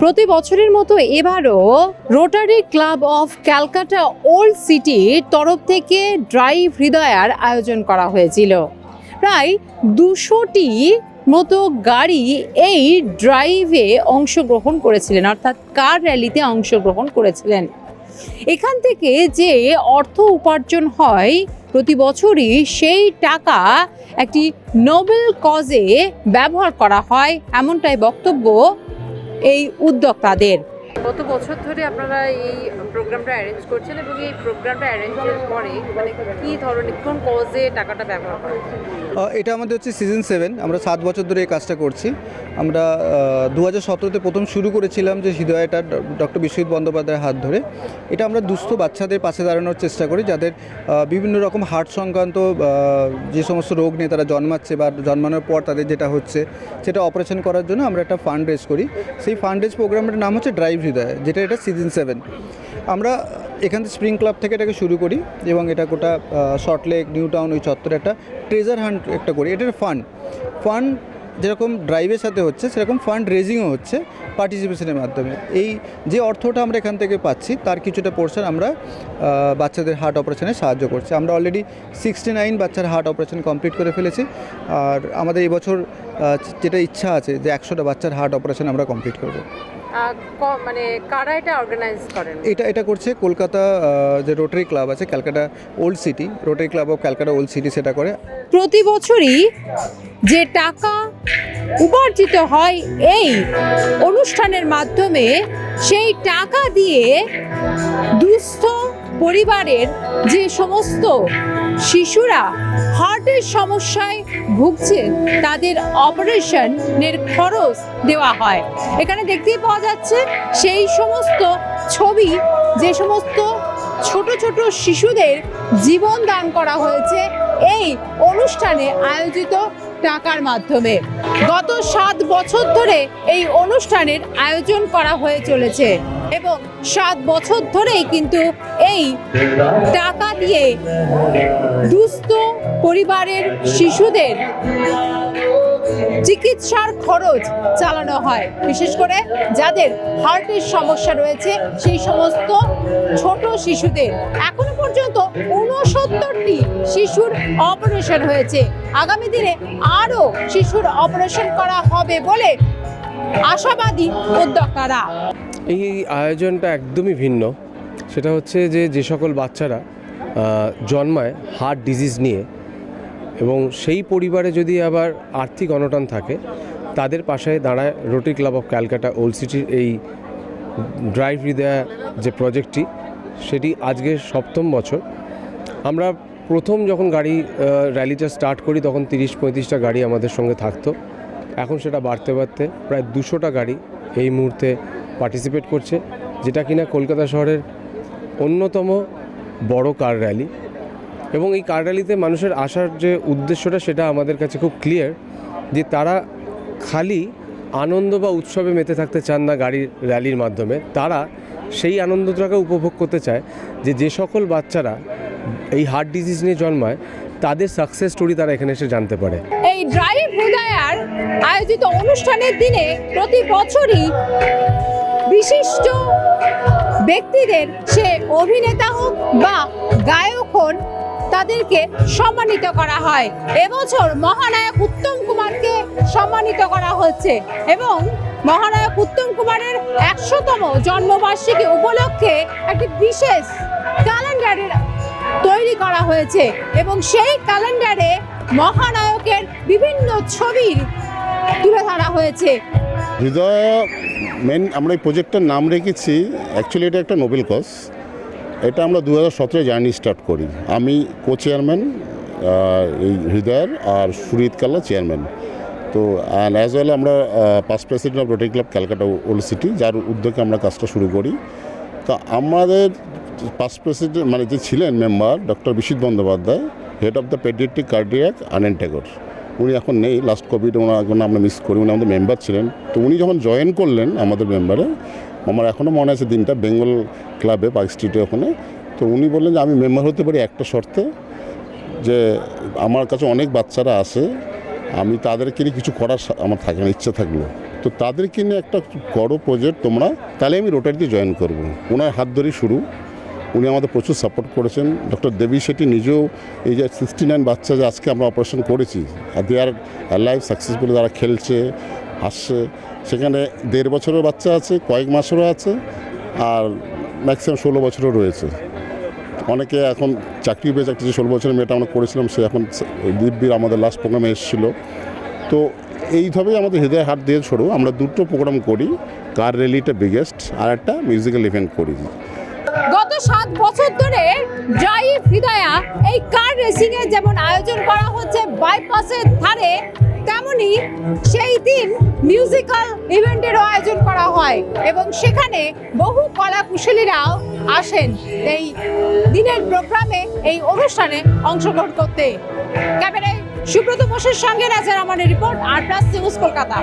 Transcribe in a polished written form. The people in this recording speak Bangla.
প্রতি বছরের মতো এবারও rotary club of Calcutta old সিটির তরফ থেকে ড্রাইভ হৃদয়ার আয়োজন করা হয়েছিল। প্রায় 200টি মতো গাড়ি এই ড্রাইভে অংশগ্রহণ করেছিলেন, অর্থাৎ কার র্যালিতে অংশগ্রহণ করেছিলেন। এখান থেকে যে অর্থ উপার্জন হয় প্রতি বছরই সেই টাকা একটি নোবেল কজে ব্যবহার করা হয়, এমনটাই বক্তব্য এই উদ্যোক্তাদের। কত বছর ধরে আপনারা এই প্রোগ্রামটা অ্যারেঞ্জ করছেন এবং এই প্রোগ্রামটা অ্যারেঞ্জের পরে মানে কী ধরনের কোন কজে টাকাটা ব্যবহার করা হয়? এটা আমাদের হচ্ছে সিজন 7। আমরা 7 বছর ধরে এই কাজটা করছি। আমরা 2017-তে প্রথম শুরু করেছিলাম যে হৃদয়টা ডক্টর বিশ্বজিৎ বন্দ্যোপাধ্যায়ের হাত ধরে। এটা আমরা দুস্থ বাচ্চাদের পাশে দাঁড়ানোর চেষ্টা করি, যাদের বিভিন্ন রকম হার্ট সংক্রান্ত যে সমস্ত রোগ নিয়ে তারা জন্মাচ্ছে বা জন্মানোর পর তাদের যেটা হচ্ছে সেটা অপারেশন করার জন্য আমরা একটা ফান্ড রেজ করি। সেই ফান্ড রেজ প্রোগ্রামের নাম হচ্ছে ড্রাইভ হৃদয়, যেটা এটা সিজন 7। আমরা এখান থেকে স্প্রিং ক্লাব থেকে এটাকে শুরু করি এবং এটা গোটা সল্টলেক, নিউ টাউন ওই চত্বরে একটা ট্রেজার হান্ট একটা করি। এটার ফান্ড যেরকম ড্রাইভের সাথে হচ্ছে সেরকম ফান্ড রেজিংও হচ্ছে পার্টিসিপেশনের মাধ্যমে। এই যে অর্থটা আমরা এখান থেকে পাচ্ছি তার কিছুটা পোর্শন আমরা বাচ্চাদের হার্ট অপারেশনে সাহায্য করছি। আমরা অলরেডি 69 বাচ্চার হার্ট অপারেশন কমপ্লিট করে ফেলেছি, আর আমাদের এই বছর যেটা ইচ্ছা আছে যে 100টা বাচ্চার হার্ট অপারেশন আমরা কমপ্লিট করব। মানে কারা এটা অর্গানাইজ করেন? এটা করছে কলকাতা যে রোটারি ক্লাব আছে Calcutta old city, rotary club of Calcutta old city সেটা করে। প্রতি বছরই যে টাকা উপার্জিত হয় এই অনুষ্ঠানের মাধ্যমে, সেই টাকা দিয়ে দুস্থ পরিবারের যে সমস্ত শিশুরা হার্টের সমস্যায় ভুগছে তাদের অপারেশনের খরচ দেওয়া হয়। এখানে দেখতেই পাওয়া যাচ্ছে সেই সমস্ত ছবি, যে সমস্ত ছোট ছোট শিশুদের জীবন দান করা হয়েছে এই অনুষ্ঠানে আয়োজিত টাকার মাধ্যমে। গত 7 বছর ধরে এই অনুষ্ঠানের আয়োজন করা হয়ে চলেছে এবং 7 বছর ধরেই কিন্তু এই টাকা দিয়ে দুস্থ পরিবারের শিশুদের চিকিৎসার খরচ চালানো হয়। বিশেষ করে যাদের হার্টের সমস্যা রয়েছে সেই সমস্ত ছোট শিশুদের এখনো পর্যন্ত 69টি শিশুর অপারেশন হয়েছে। আগামী দিনে আরও শিশুর অপারেশন করা হবে বলে আশাবাদী উদ্যোক্তারা। এই আয়োজনটা একদমই ভিন্ন। সেটা হচ্ছে যে সকল বাচ্চারা জন্মায় হার্ট ডিজিজ নিয়ে এবং সেই পরিবারে যদি আবার আর্থিক অনটন থাকে, তাদের পাশে দাঁড়ায় rotary club of Calcutta old সিটির এই ড্রাইভ হৃদয় যে প্রজেক্টটি, সেটি আজকে 7ম বছর। আমরা প্রথম যখন গাড়ি র্যালিটা স্টার্ট করি তখন 30-35টা গাড়ি আমাদের সঙ্গে থাকতো। এখন সেটা বাড়তে বাড়তে প্রায় 200টা গাড়ি এই মুহূর্তে পার্টিসিপেট করছে, যেটা কিনা কলকাতা শহরের অন্যতম বড় কার র্যালি। এবং এই কার র্যালিতে মানুষের আসার যে উদ্দেশ্যটা সেটা আমাদের কাছে খুব ক্লিয়ার, যে তারা খালি আনন্দ বা উৎসবে মেতে থাকতে চান না গাড়ির র্যালির মাধ্যমে, তারা সেই আনন্দটাকে উপভোগ করতে চায় যে সকল বাচ্চারা এই হার্ট ডিজিজ নিয়ে জন্মায় তাদের সাকসেস স্টোরি তারা এখানে এসে জানতে পারে। এই ড্রাইভ হৃদয়ার আয়োজিত অনুষ্ঠানের দিনে প্রতি বছরই বিশিষ্ট ব্যক্তিদের, সে অভিনেতা হোক বা গায়ক হন, তাদেরকে সম্মানিত করা হয়। এবছর মহানায়ক উত্তম কুমারকে সম্মানিত করা হচ্ছে এবং মহানায়ক উত্তম কুমারের 100তম জন্মবার্ষিকী উপলক্ষে একটি বিশেষ ক্যালেন্ডারের তৈরি করা হয়েছে এবং সেই ক্যালেন্ডারে মহানায়কের বিভিন্ন ছবি তুলে ধরা হয়েছে। হৃদয় আমরা এই প্রজেক্টটার নাম রেখেছি, অ্যাকচুয়ালি এটা একটা নোবেল কজ। এটা আমরা 2017 জার্নি স্টার্ট করি। আমি কো চেয়ারম্যান এই হৃদয়ের, আর সুরিত কাল্লা চেয়ারম্যান। তো অ্যান্ড অ্যাজ ওয়েল আমরা past president of rotary club Calcutta old city, যার উদ্যোগে আমরা কাজটা শুরু করি। তো আমাদের পাস্ট প্রেসিডেন্ট মানে যে ছিলেন member doctor Biswajit Bandyopadhyay, head of the paediatric cardiac Anand Tagore, উনি এখন নেই, লাস্ট কোভিড আমরা মিস করি। উনি আমাদের মেম্বার ছিলেন। তো উনি যখন জয়েন করলেন আমাদের মেম্বারে, আমার এখনও মনে আছে দিনটা, বেঙ্গল ক্লাবে পার্ক স্ট্রিটে ওখানে। তো উনি বললেন যে আমি মেম্বার হতে পারি একটা শর্তে, যে আমার কাছে অনেক বাচ্চারা আসে, আমি তাদেরকে কিছু করার আমার থাকে না, ইচ্ছা থাকলো তো তাদেরকে নিয়ে একটা বড় প্রজেক্ট তোমরা, তাহলে আমি রোটারিতে জয়েন করব। ওনার হাত ধরেই শুরু, উনি আমাদের প্রচুর সাপোর্ট করেছেন। ডক্টর দেবী শেট্টি নিজেও এই যে 69 বাচ্চা যে আজকে আমরা অপারেশন করেছি, দে আর লাইফ সাকসেসফুলি, তারা খেলছে আসছে, সেখানে 1.5 বছরের বাচ্চা আছে, কয়েক মাসেরও আছে, আর ম্যাক্সিমাম 16 বছরও রয়েছে। অনেকে এখন চাকরি পেয়েছে। একটা যে 16 বছরের মেয়েটা আমরা করেছিলাম, সে এখন দিব্যির আমাদের লাস্ট প্রোগ্রামে এসেছিলো। তো এইভাবেই আমাদের হৃদয় হাত দিয়ে ছোড়ো, আমরা দুটো প্রোগ্রাম করি, কার র্যালিটা বিগেস্ট, আর একটা মিউজিক্যাল ইভেন্ট করি। গত 7 বছর ধরে ড্রাইভ হৃদয়া এই কার রেসিং এর যেমন আয়োজন করা হচ্ছে বাইপাসের ধারে, তেমনি সেই দিন মিউজিক্যাল ইভেন্টেরও আয়োজন করা হয় এবং সেখানে বহু কলা কুশলীরাও আসেন এই দিনের প্রোগ্রামে, এই অনুষ্ঠানে অংশগ্রহণ করতে। ক্যামেরায় সুব্রত বোসের সঙ্গে রাজার আমাদের রিপোর্ট, আর প্লাস নিউজ, কলকাতা।